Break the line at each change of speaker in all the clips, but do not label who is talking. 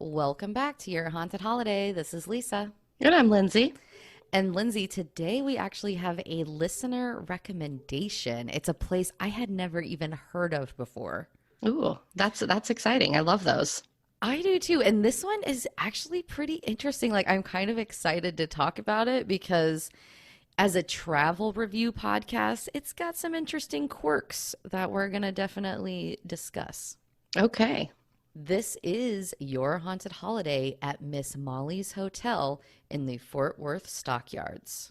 Welcome back to your haunted holiday. This is Lisa.
And I'm Lindsay.
And Lindsay, today we actually have a listener recommendation. It's a place I had never even heard of before.
Ooh, that's exciting. I love those.
I do too. And this one is actually pretty interesting. Like, I'm kind of excited to talk about it because as a travel review podcast, it's got some interesting quirks that we're going to definitely discuss.
Okay.
This is your haunted holiday at Miss Molly's Hotel in the Fort Worth Stockyards.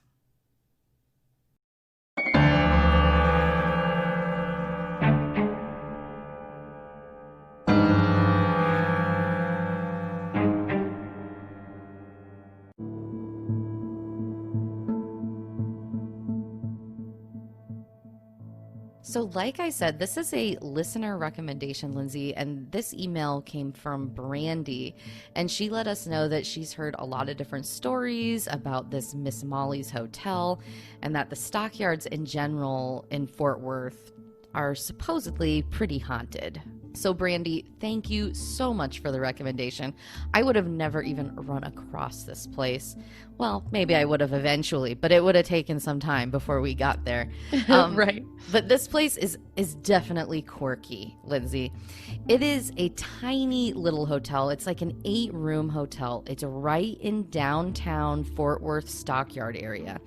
So like I said, this is a listener recommendation, Lindsay, and this email came from Brandy, and she let us know that she's heard a lot of different stories about this Miss Molly's Hotel and that the stockyards in general in Fort Worth are supposedly pretty haunted. So Brandy, thank you so much for the recommendation. I would have never even run across this place. Well, maybe I would have eventually, but it would have taken some time before we got there.
Right.
But this place is definitely quirky, Lindsay. It is a tiny little hotel. It's like an 8-room hotel. It's right in downtown Fort Worth Stockyard area.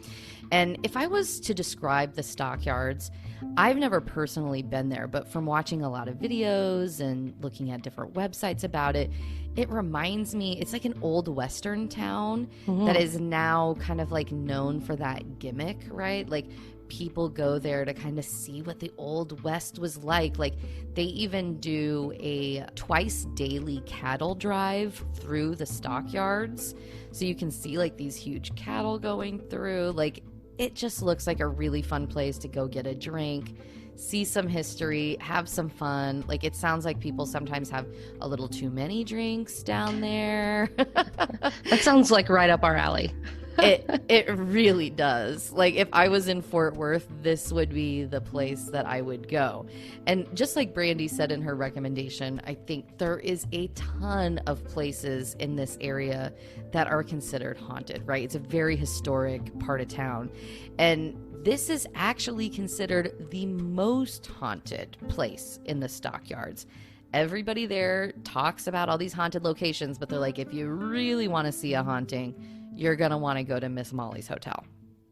And if I was to describe the stockyards, I've never personally been there, but from watching a lot of videos and looking at different websites about it, it reminds me, it's like an old Western town that is now kind of like known for that gimmick, right? Like people go there to kind of see what the old West was like. Like they even do a twice daily cattle drive through the stockyards. So you can see like these huge cattle going through. Like it just looks like a really fun place to go get a drink, see some history, have some fun. Like it sounds like people sometimes have a little too many drinks down there.
That sounds like right up our alley.
It really does. Like if I was in Fort Worth, this would be the place that I would go. And just like Brandy said in her recommendation, I think there is a ton of places in this area that are considered haunted, right? It's a very historic part of town. And this is actually considered the most haunted place in the stockyards. Everybody there talks about all these haunted locations, but they're like, if you really want to see a haunting, you're going to want to go to Miss Molly's Hotel.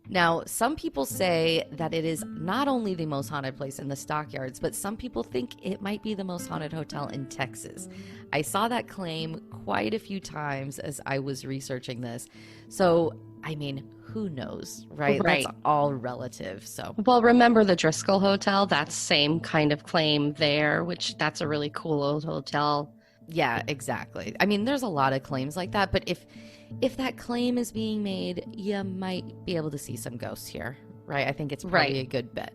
Now, some people say that it is not only the most haunted place in the stockyards, but some people think it might be the most haunted hotel in Texas. I saw that claim quite a few times as I was researching this. So, I mean, who knows, right?
Right.
That's all relative. So,
Well, remember the Driscoll Hotel? That's same kind of claim there, which that's a really cool old hotel.
yeah, exactly. I mean, there's a lot of claims like that, but if that claim is being made, you might be able to see some ghosts here, right? I think it's probably a good bet.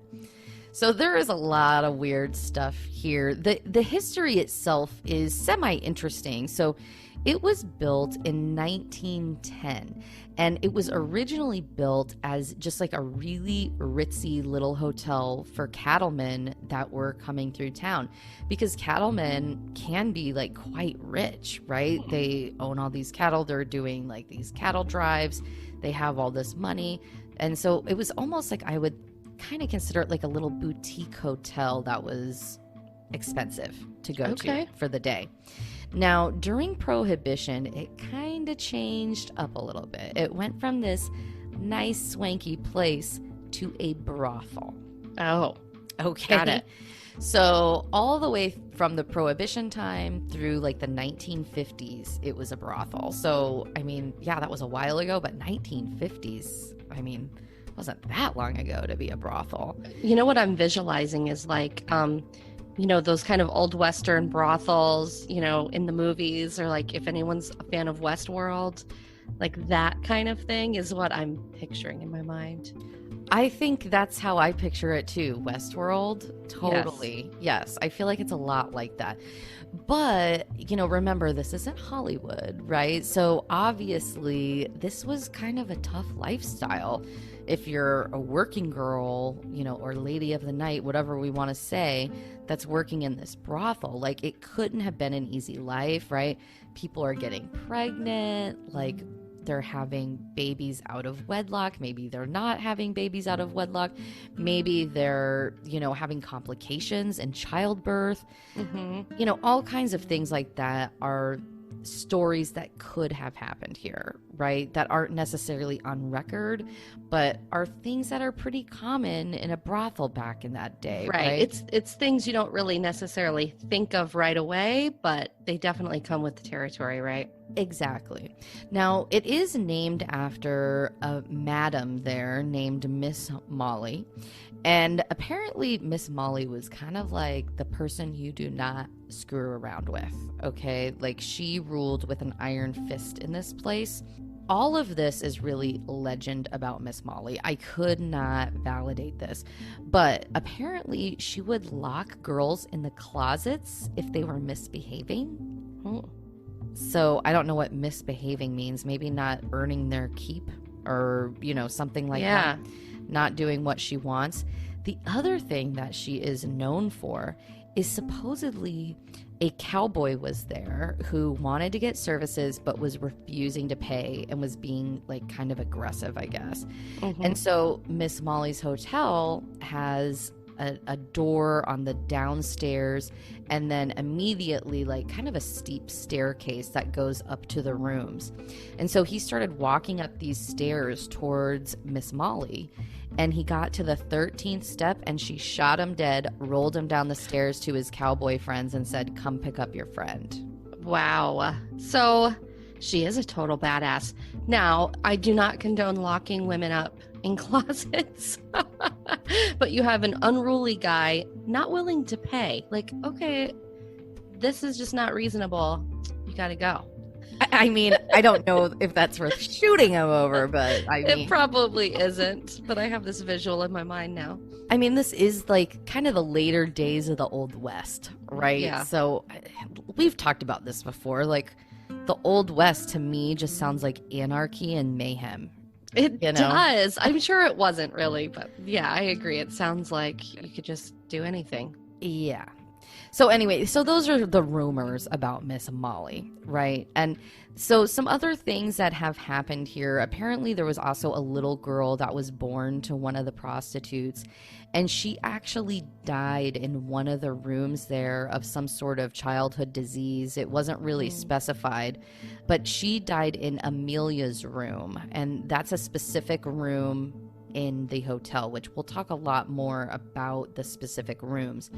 So there is a lot of weird stuff here. The history itself is semi-interesting. So it was built in 1910, and it was originally built as just like a really ritzy little hotel for cattlemen that were coming through town, because cattlemen can be like quite rich, right? They own all these cattle. They're doing like these cattle drives. They have all this money. And so it was almost like I would kind of consider it like a little boutique hotel that was expensive to go to for the day. Now, during Prohibition, it kind of changed up a little bit. It went from this nice, swanky place to a brothel.
Oh,
okay.
Got it.
So all the way from the Prohibition time through like the 1950s, it was a brothel. So, I mean, yeah, that was a while ago, but 1950s, I mean, wasn't that long ago to be a brothel.
You know what I'm visualizing is like, those kind of old Western brothels, in the movies, or like if anyone's a fan of Westworld, like that kind of thing is what I'm picturing in my mind.
I think that's how I picture it too. Westworld, totally. Yes, I feel like it's a lot like that. But, remember, this isn't Hollywood, right? So obviously, this was kind of a tough lifestyle. If you're a working girl, or lady of the night, whatever we want to say, that's working in this brothel, like it couldn't have been an easy life, right? People are getting pregnant, like they're having babies out of wedlock. Maybe they're not having babies out of wedlock. Maybe they're, having complications in childbirth. All kinds of things like that are stories that could have happened here, right? That aren't necessarily on record, but are things that are pretty common in a brothel back in that day, right?
It's things you don't really necessarily think of right away, but they definitely come with the territory, right?
Exactly. Now, it is named after a madam there named Miss Molly. And apparently, Miss Molly was kind of like the person you do not screw around with, okay? Like, she ruled with an iron fist in this place. All of this is really legend about Miss Molly. I could not validate this, but apparently she would lock girls in the closets if they were misbehaving. So I don't know what misbehaving means. Maybe not earning their keep or, something like that. Not doing what she wants. The other thing that she is known for is supposedly a cowboy was there who wanted to get services but was refusing to pay and was being like kind of aggressive, I guess. And so Miss Molly's hotel has a door on the downstairs and then immediately like kind of a steep staircase that goes up to the rooms. And so he started walking up these stairs towards Miss Molly, and he got to the 13th step and she shot him dead, rolled him down the stairs to his cowboy friends and said, "Come pick up your friend."
Wow. So she is a total badass. Now, I do not condone locking women up in closets, but you have an unruly guy not willing to pay. Like, okay, this is just not reasonable. You got to go.
I mean, I don't know if that's worth shooting him over, but
it probably isn't. But I have this visual in my mind now.
I mean, this is like kind of the later days of the Old West, right?
Yeah.
So we've talked about this before. Like, the Old West to me just sounds like anarchy and mayhem.
It does. I'm sure it wasn't really, but yeah, I agree. It sounds like you could just do anything.
Yeah. So anyway, so those are the rumors about Miss Molly, right? And so some other things that have happened here. Apparently there was also a little girl that was born to one of the prostitutes, and she actually died in one of the rooms there of some sort of childhood disease. It wasn't really specified, but she died in Amelia's room, and that's a specific room in the hotel, which we'll talk a lot more about the specific rooms.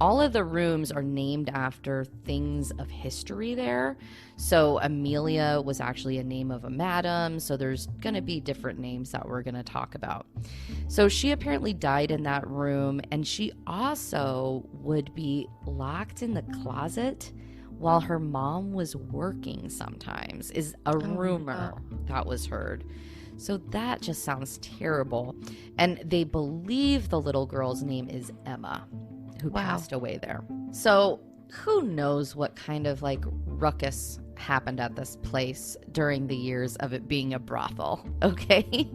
All of the rooms are named after things of history there. So Amelia was actually a name of a madam. So there's going to be different names that we're going to talk about. So she apparently died in that room, and she also would be locked in the closet while her mom was working sometimes, is a rumor that was heard. So that just sounds terrible. And they believe the little girl's name is Emma, who passed away there. So who knows what kind of like ruckus happened at this place during the years of it being a brothel, okay?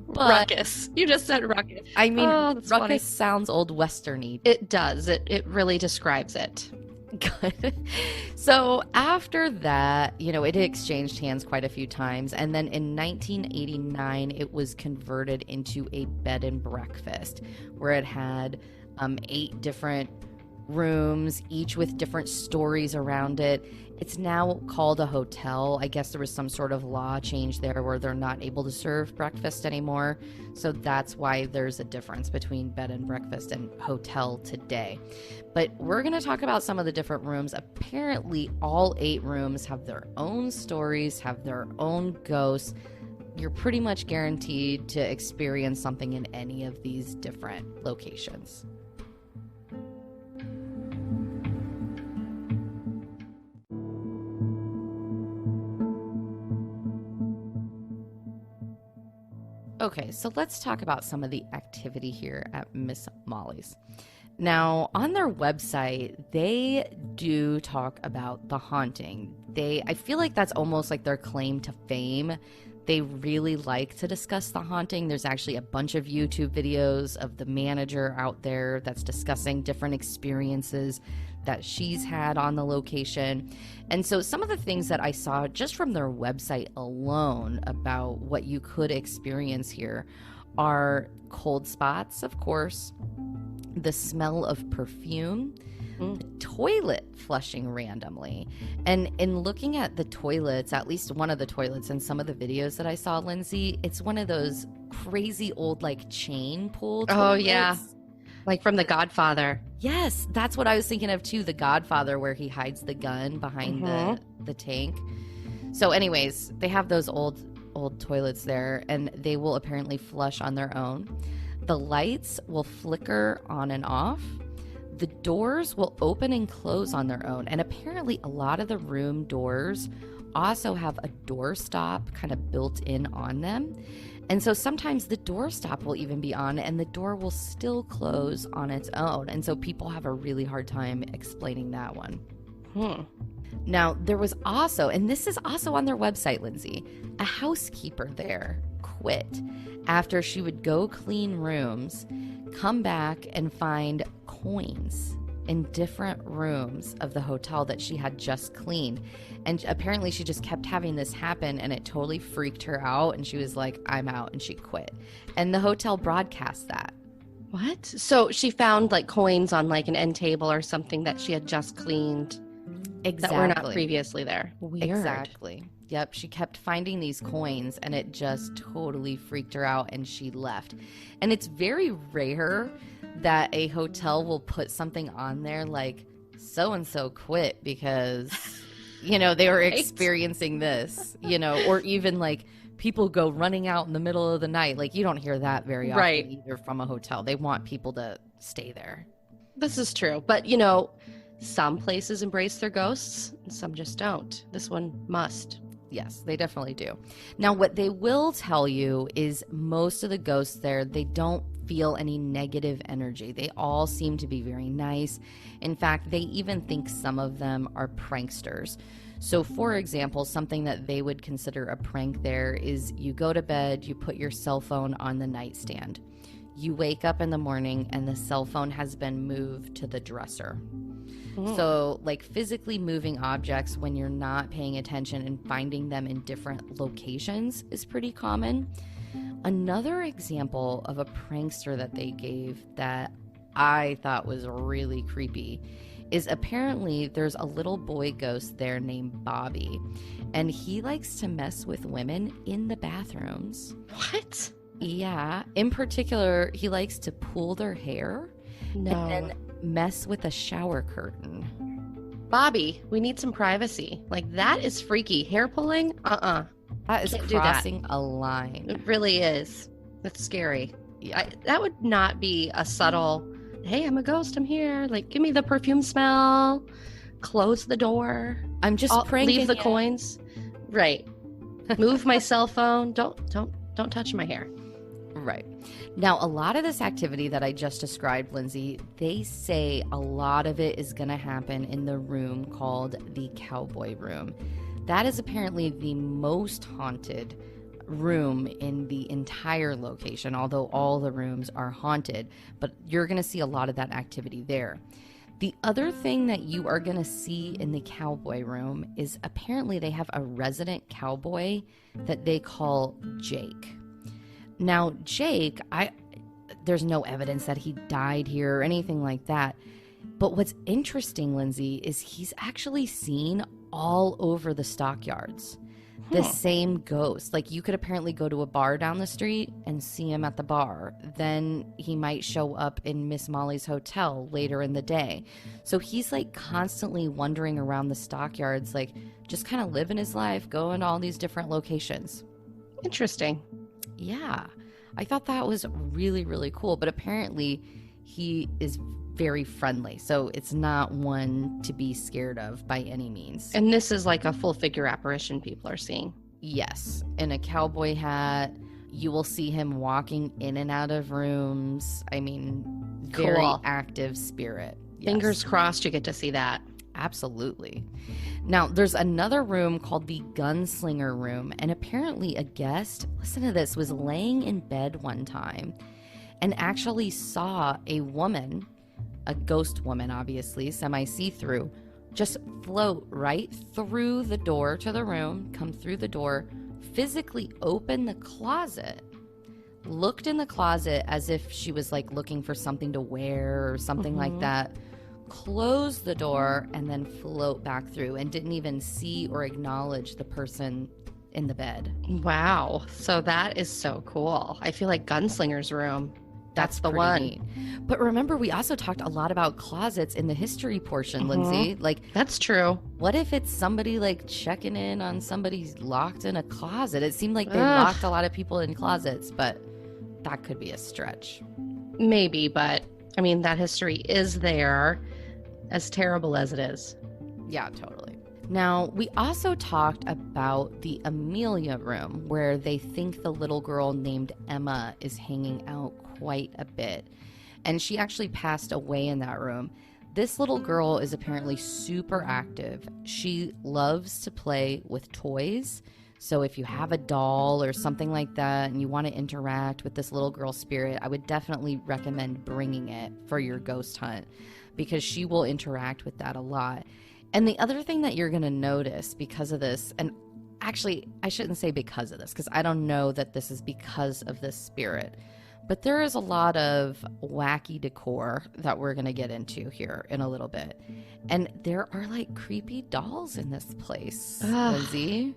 But, ruckus. You just said ruckus.
I mean, ruckus funny. Sounds old western-y.
It does. It really describes it.
Good. So after that, it exchanged hands quite a few times. And then in 1989, it was converted into a bed and breakfast where it had 8 different rooms, each with different stories around it. It's now called a hotel. I guess there was some sort of law change there where they're not able to serve breakfast anymore. So that's why there's a difference between bed and breakfast and hotel today. But we're going to talk about some of the different rooms. Apparently, all 8 rooms have their own stories, have their own ghosts. You're pretty much guaranteed to experience something in any of these different locations. Okay, so let's talk about some of the activity here at Miss Molly's. Now, on their website, they do talk about the haunting. I feel like that's almost like their claim to fame. They really like to discuss the haunting. There's actually a bunch of YouTube videos of the manager out there that's discussing different experiences that she's had on the location. And so some of the things that I saw just from their website alone about what you could experience here are cold spots, of course, the smell of perfume, the toilet flushing randomly. And in looking at the toilets, at least one of the toilets in some of the videos that I saw, Lindsay, it's one of those crazy old like chain pool toilets.
Oh, yeah. Like from The Godfather.
Yes, that's what I was thinking of too, The Godfather, where he hides the gun behind the tank. So anyways, they have those old toilets there, and they will apparently flush on their own. The lights will flicker on and off. The doors will open and close on their own. And apparently a lot of the room doors also have a doorstop kind of built in on them. And so sometimes the doorstop will even be on and the door will still close on its own. And so people have a really hard time explaining that one. Now, there was also, and this is also on their website, Lindsay, a housekeeper there quit after she would go clean rooms, come back and find coins in different rooms of the hotel that she had just cleaned. And apparently she just kept having this happen, and it totally freaked her out, and she was like, I'm out, and she quit. And the hotel broadcast that.
What? So she found like coins on like an end table or something that she had just cleaned.
Exactly.
That were not previously there. Weird.
Exactly. Yep. She kept finding these coins, and it just totally freaked her out, and she left. And it's very rare that a hotel will put something on there like so-and-so quit because, you know, they were experiencing this, you know, or even like people go running out in the middle of the night. Like, you don't hear that very often either from a hotel. They want people to stay there.
This is true. But, you know, some places embrace their ghosts and some just don't. This one must.
Yes, they definitely do. Now, what they will tell you is most of the ghosts there, they don't feel any negative energy. They all seem to be very nice. In fact, they even think some of them are pranksters. So, for example, something that they would consider a prank there is you go to bed, you put your cell phone on the nightstand. You wake up in the morning and the cell phone has been moved to the dresser. So, like, physically moving objects when you're not paying attention and finding them in different locations is pretty common. Another example of a prankster that they gave that I thought was really creepy is apparently there's a little boy ghost there named Bobby, and he likes to mess with women in the bathrooms.
What?
Yeah. In particular, he likes to pull their hair
No.
and then mess with a shower curtain.
Bobby, we need some privacy. Like, that is freaky. Hair pulling?
That is
Can't do that.
crossing a line.
It really is. That's scary.
Yeah.
That would not be a subtle, hey, I'm a ghost, I'm here. Like, give me the perfume smell. Close the door.
I'm just pranking
leave the
you.
coins. Right. Move my cell phone. Don't touch my hair.
Right. Now, a lot of this activity that I just described, Lindsay, they say a lot of it is going to happen in the room called the Cowboy Room. That is apparently the most haunted room in the entire location, although all the rooms are haunted. But you're going to see a lot of that activity there. The other thing that you are going to see in the Cowboy Room is apparently they have a resident cowboy that they call Jake. Now, Jake, there's no evidence that he died here or anything like that. But what's interesting, Lindsay, is he's actually seen all over the stockyards. The same ghost. Like, you could apparently go to a bar down the street and see him at the bar. Then he might show up in Miss Molly's hotel later in the day. So he's like constantly wandering around the stockyards, like just kind of living his life, going to all these different locations.
Interesting.
Yeah, I thought that was really, really cool. But apparently he is very friendly. So it's not one to be scared of by any means.
And this is like a full figure apparition people are seeing.
Yes, in a cowboy hat. You will see him walking in and out of rooms. I mean,
Cool.
very active spirit. Yes.
Fingers crossed you get to see that.
Absolutely. Now, there's another room called the gunslinger room, and apparently a guest, listen to this, was laying in bed one time and actually saw a woman, a ghost woman, obviously, semi-see-through, just float right through the door to the room, come through the door, physically open the closet, looked in the closet as if she was like looking for something to wear or something like that, close the door, and then float back through, and didn't even see or acknowledge the person in the bed.
Wow. So that is so cool. I feel like Gunslinger's room. That's the
pretty
one.
neat. But remember, we also talked a lot about closets in the history portion, Lindsay. Like,
That's true.
what if it's somebody like checking in on somebody's locked in a closet? It seemed like they
Ugh.
locked a lot of people in closets, but that could be a stretch.
Maybe, but I mean, that history is there, as terrible as it is.
Yeah, totally. Now, we also talked about the Amelia room, where they think the little girl named Emma is hanging out quite a bit. And she actually passed away in that room. This little girl is apparently super active. She loves to play with toys. So if you have a doll or something like that and you want to interact with this little girl spirit, I would definitely recommend bringing it for your ghost hunt, because she will interact with that a lot. And the other thing that you're going to notice because of this, and actually I shouldn't say because of this, because I don't know that this is because of this spirit, but there is a lot of wacky decor that we're going to get into here in a little bit. And there are like creepy dolls in this place,
Ugh.
Lindsay.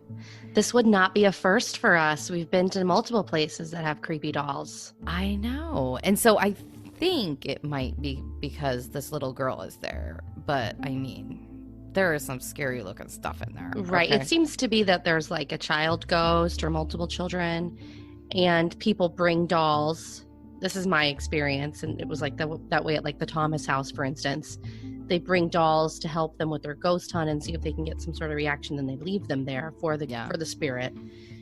This would not be a first for us. We've been to multiple places that have creepy dolls.
I know. And so I think it might be because this little girl is there. But I mean, there is some scary looking stuff in there.
Right.
Okay?
It seems to be that there's like a child ghost or multiple children, and people bring dolls. This is my experience, and it was like that way at like the Thomas house, for instance. They bring dolls to help them with their ghost hunt and see if they can get some sort of reaction. Then they leave them there for the spirit.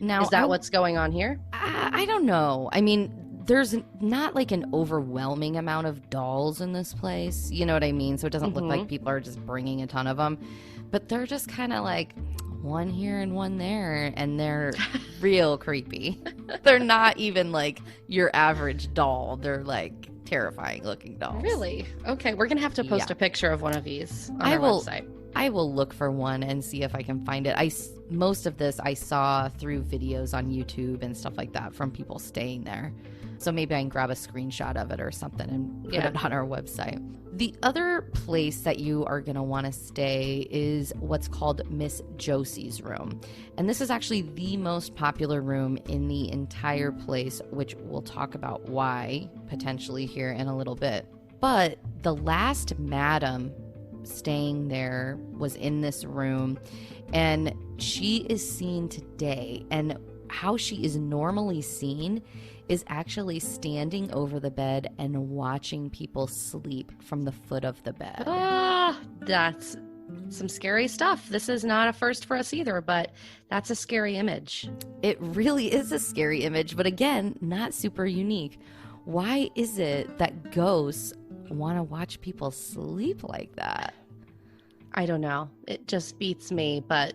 Now,
is that what's going on here?
I don't know. I mean, there's not like an overwhelming amount of dolls in this place. You know what I mean? So it doesn't look like people are just bringing a ton of them. But they're just kind of like one here and one there, and they're real creepy. They're not even like your average doll. They're like terrifying looking dolls.
Really? Okay, we're gonna have to post a picture of one of these on our website.
I will look for one and see if I can find it. Most of this I saw through videos on YouTube and stuff like that from people staying there. So maybe I can grab a screenshot of it or something and put it on our website. The other place that you are going to want to stay is what's called Miss Josie's room. And this is actually the most popular room in the entire place, which we'll talk about why potentially here in a little bit. But the last madam staying there was in this room, and she is seen today. And how she is normally seen is actually standing over the bed and watching people sleep from the foot of the bed.
Ah, that's some scary stuff. This is not a first for us either, but that's a scary image.
It really is a scary image, but again, not super unique. Why is it that ghosts want to watch people sleep like that?
I don't know. It just beats me, but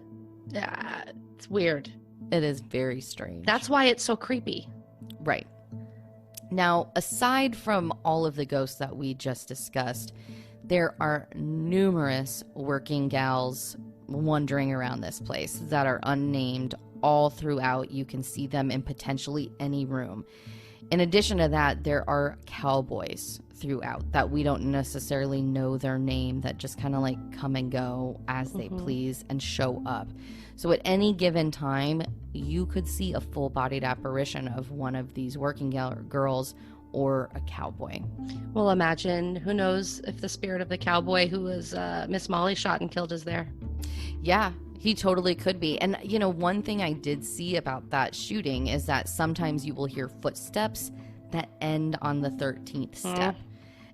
it's weird.
It is very strange.
That's why it's so creepy.
Right. Now, aside from all of the ghosts that we just discussed, there are numerous working gals wandering around this place that are unnamed all throughout. You can see them in potentially any room. In addition to that, there are cowboys throughout that we don't necessarily know their name, that just kind of like come and go as they please and show up. So at any given time, you could see a full-bodied apparition of one of these working girls or a cowboy.
Well, imagine, who knows if the spirit of the cowboy who was Miss Molly shot and killed is there.
Yeah, he totally could be. And, you know, one thing I did see about that shooting is that sometimes you will hear footsteps that end on the 13th step.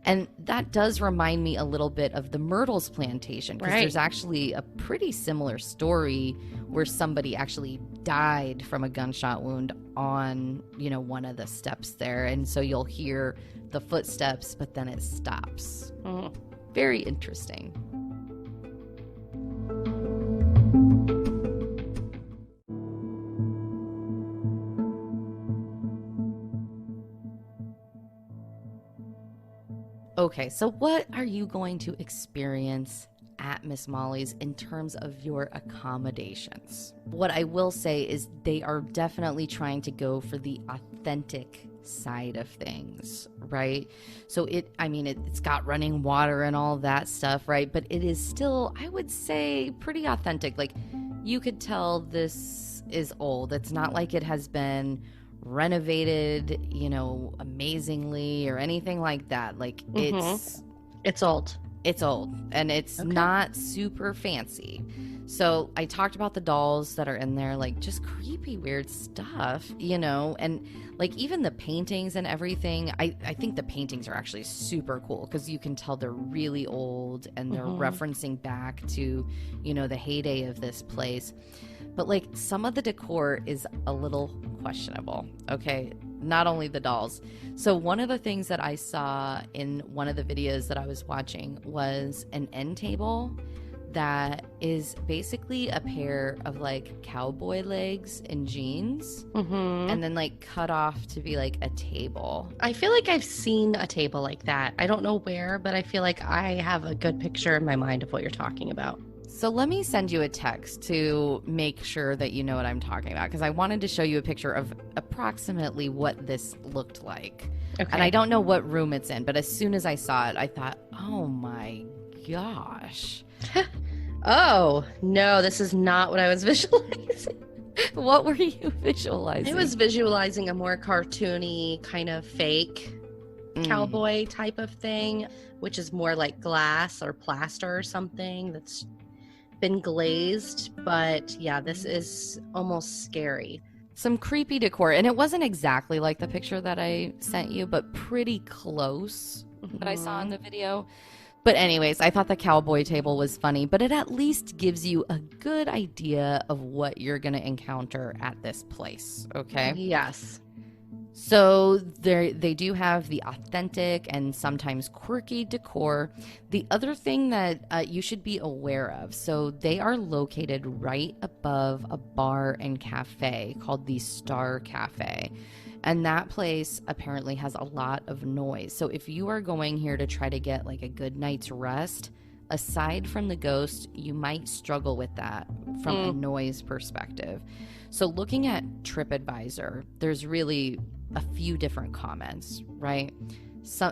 And that does remind me a little bit of the Myrtles plantation, because there's actually a pretty similar story where somebody actually died from a gunshot wound on, one of the steps there. And so you'll hear the footsteps, but then it stops. Very interesting. Okay, so what are you going to experience at Miss Molly's in terms of your accommodations? What I will say is they are definitely trying to go for the authentic side of things, right? So it's got running water and all that stuff, right? But it is still, I would say, pretty authentic. Like, you could tell this is old. It's not like it has been renovated, amazingly or anything like that. Like,
it's old.
It's old, and it's not super fancy. So I talked about the dolls that are in there, like just creepy, weird stuff, and like even the paintings and everything. I think the paintings are actually super cool because you can tell they're really old and they're referencing back to, the heyday of this place. But like some of the decor is a little questionable, okay? Not only the dolls. So one of the things that I saw in one of the videos that I was watching was an end table that is basically a pair of like cowboy legs and jeans and then like cut off to be like a table.
I feel like I've seen a table like that. I don't know where, but I feel like I have a good picture in my mind of what you're talking about.
So let me send you a text to make sure that you know what I'm talking about, because I wanted to show you a picture of approximately what this looked like. Okay. And I don't know what room it's in, but as soon as I saw it, I thought, oh my gosh.
Oh, no, this is not what I was visualizing.
What were you visualizing?
I was visualizing a more cartoony kind of fake cowboy type of thing, which is more like glass or plaster or something that's been glazed. But yeah, this is almost scary.
Some creepy decor, and it wasn't exactly like the picture that I sent you, but pretty close that I saw in the video. But anyways, I thought the cowboy table was funny, but it at least gives you a good idea of what you're going to encounter at this place, okay?
Yes.
So they do have the authentic and sometimes quirky decor. The other thing that you should be aware of, so they are located right above a bar and cafe called the Star Cafe. And that place apparently has a lot of noise. So if you are going here to try to get like a good night's rest, aside from the ghost, you might struggle with that from a noise perspective. So looking at TripAdvisor, there's really a few different comments, right?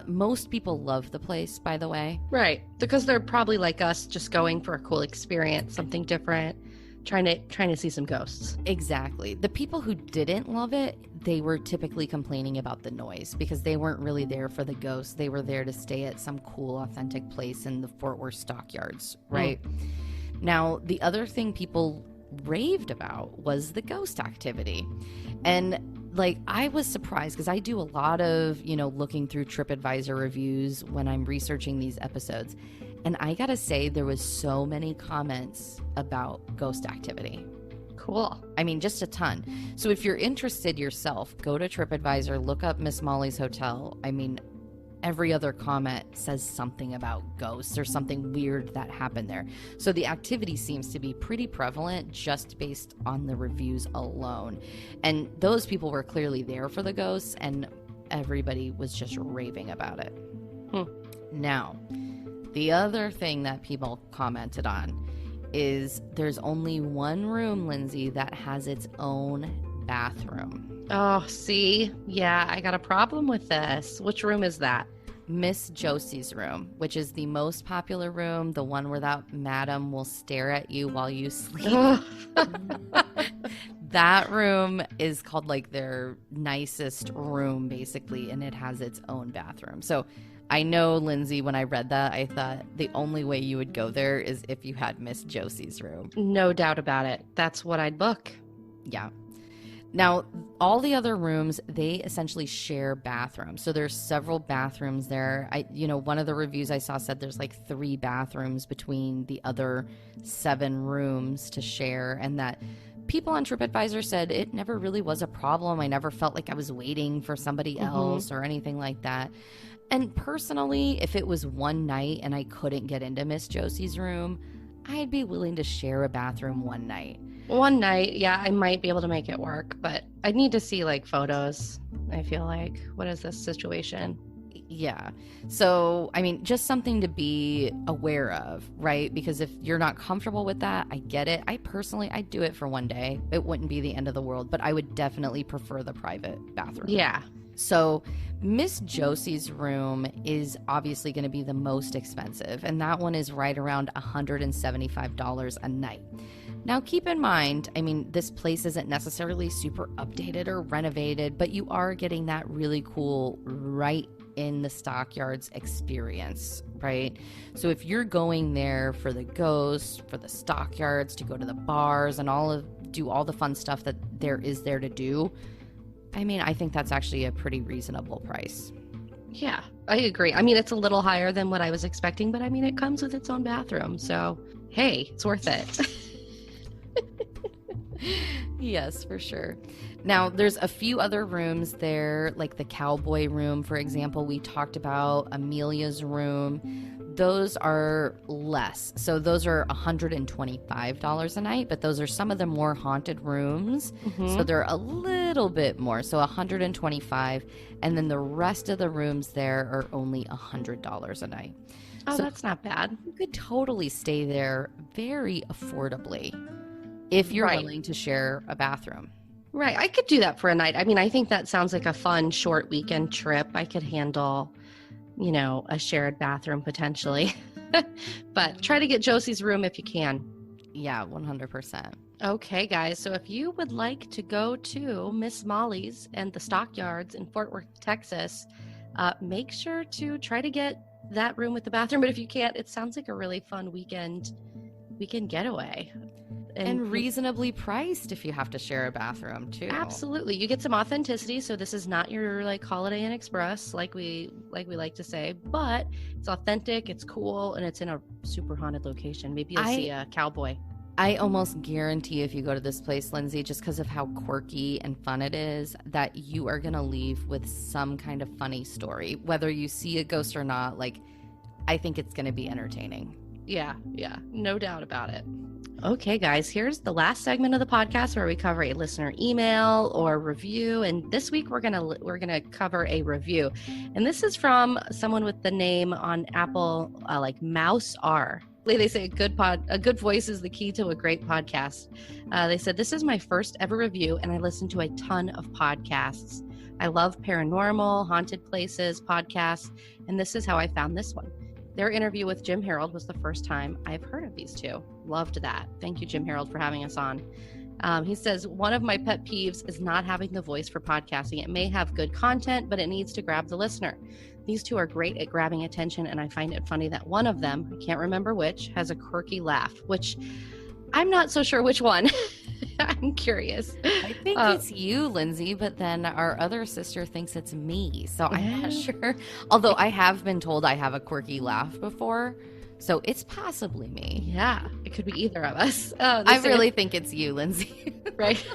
Most people love the place, by the way.
Right, because they're probably like us, just going for a cool experience, something different, trying to see some ghosts.
Exactly. The people who didn't love it, they were typically complaining about the noise because they weren't really there for the ghosts. They were there to stay at some cool, authentic place in the Fort Worth Stockyards, right? Now, the other thing people raved about was the ghost activity. And like, I was surprised because I do a lot of, looking through TripAdvisor reviews when I'm researching these episodes. And I gotta say, there was so many comments about ghost activity.
Cool.
I mean, just a ton. So if you're interested yourself, go to TripAdvisor, look up Miss Molly's Hotel. I mean, every other comment says something about ghosts or something weird that happened there. So the activity seems to be pretty prevalent just based on the reviews alone. And those people were clearly there for the ghosts, and everybody was just raving about it. Now, the other thing that people commented on is there's only one room, Lindsay, that has its own bathroom.
Oh, see? Yeah, I got a problem with this. Which room is that?
Miss Josie's room, which is the most popular room, the one where that madam will stare at you while you sleep. That room is called like their nicest room, basically, and it has its own bathroom. So I know, Lindsay, when I read that, I thought the only way you would go there is if you had Miss Josie's room.
No doubt about it. That's what I'd book.
Yeah. Now, all the other rooms, they essentially share bathrooms. So there's several bathrooms there. One of the reviews I saw said there's like 3 bathrooms between the other 7 rooms to share, and that people on TripAdvisor said it never really was a problem. I never felt like I was waiting for somebody else or anything like that. And personally, if it was one night and I couldn't get into Miss Josie's room, I'd be willing to share a bathroom one night.
One night, yeah, I might be able to make it work, but I need to see like photos. I feel like, what is this situation?
Yeah. So, I mean, just something to be aware of, right? Because if you're not comfortable with that, I get it. I'd do it for one day. It wouldn't be the end of the world, but I would definitely prefer the private bathroom.
Yeah.
So Miss Josie's room is obviously going to be the most expensive, and that one is right around $175 a night. Now, keep in mind, I mean, this place isn't necessarily super updated or renovated, but you are getting that really cool right in the Stockyards experience, right? So if you're going there for the ghosts, for the Stockyards, to go to the bars and do all the fun stuff that there is there to do, I mean, I think that's actually a pretty reasonable price.
Yeah, I agree. I mean, it's a little higher than what I was expecting, but I mean, it comes with its own bathroom. So, hey, it's worth it.
Yes, for sure. Now, there's a few other rooms there, like the cowboy room, for example. We talked about Amelia's room. Those are less. So those are $125 a night, but those are some of the more haunted rooms. So they're a little bit more. So $125, and then the rest of the rooms there are only $100 a night.
Oh,
So
that's not bad.
you could totally stay there very affordably if you're
Right.
willing to share a bathroom.
Right. I could do that for a night. I mean, I think that sounds like a fun short weekend trip. I could handle, a shared bathroom potentially. But try to get Josie's room if you can.
Yeah, 100%.
Okay, guys. So if you would like to go to Miss Molly's and the Stockyards in Fort Worth, Texas, make sure to try to get that room with the bathroom. But if you can't, it sounds like a really fun weekend getaway.
And reasonably priced if you have to share a bathroom too.
Absolutely. You get some authenticity. So this is not your like Holiday Inn Express, like we like to say, but it's authentic, it's cool, and it's in a super haunted location. Maybe you'll see a cowboy.
I almost guarantee if you go to this place, Lindsay, just because of how quirky and fun it is, that you are going to leave with some kind of funny story. Whether you see a ghost or not, like, I think it's going to be entertaining.
Yeah, no doubt about it. Okay, guys, here's the last segment of the podcast where we cover a listener email or review. And this week we're gonna cover a review, and this is from someone with the name on Apple like Mouse R. They say a good voice is the key to a great podcast. They said, this is my first ever review, and I listen to a ton of podcasts. I love paranormal, haunted places podcasts, and this is how I found this one. Their interview with Jim Harold was the first time I've heard of these two. Loved that. Thank you, Jim Harold, for having us on. He says, one of my pet peeves is not having the voice for podcasting. It may have good content, but it needs to grab the listener. These two are great at grabbing attention, and I find it funny that one of them, I can't remember which, has a quirky laugh, which I'm not so sure which one. I'm curious.
I think it's you, Lindsay, but then our other sister thinks it's me. So I'm not sure. Although I have been told I have a quirky laugh before. So it's possibly me.
Yeah, it could be either of us.
I really think it's you, Lindsay.
Right?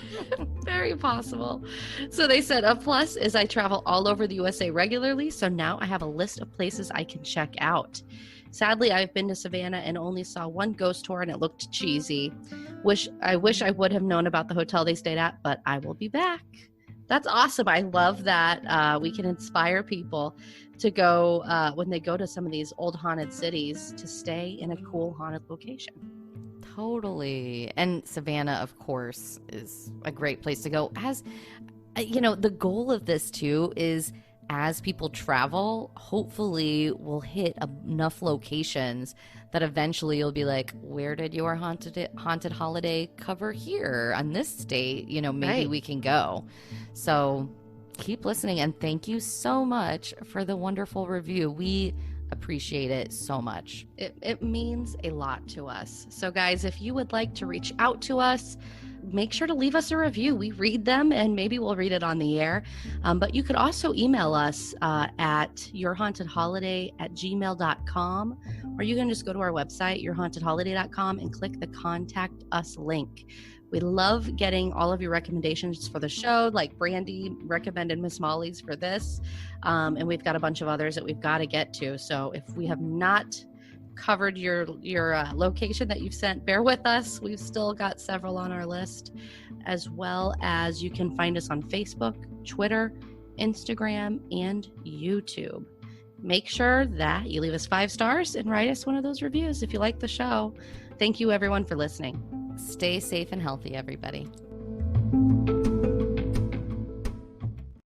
Very possible. So they said, a plus is I travel all over the USA regularly. So now I have a list of places I can check out. Sadly, I've been to Savannah and only saw one ghost tour, and it looked cheesy. I wish I would have known about the hotel they stayed at, but I will be back. That's awesome. I love that we can inspire people to go when they go to some of these old haunted cities to stay in a cool haunted location.
Totally. And Savannah, of course, is a great place to go. As the goal of this too is, as people travel, hopefully we'll hit enough locations that eventually you'll be like, where did your haunted holiday cover here on this state? Maybe we can go. So keep listening, and thank you so much for the wonderful review. We appreciate it so much.
It means a lot to us. So guys, if you would like to reach out to us, make sure to leave us a review. We read them, and maybe we'll read it on the air. But you could also email us at yourhauntedholiday@gmail.com, or you can just go to our website, yourhauntedholiday.com, and click the Contact Us link. We love getting all of your recommendations for the show, like Brandy recommended Miss Molly's for this. And we've got a bunch of others that we've got to get to. So if we have not covered your location that you've sent, bear with us. We've still got several on our list, as well as you can find us on Facebook, Twitter, Instagram, and YouTube. Make sure that you leave us 5 stars and write us one of those reviews if you like the show. Thank you, everyone, for listening.
Stay safe and healthy, everybody.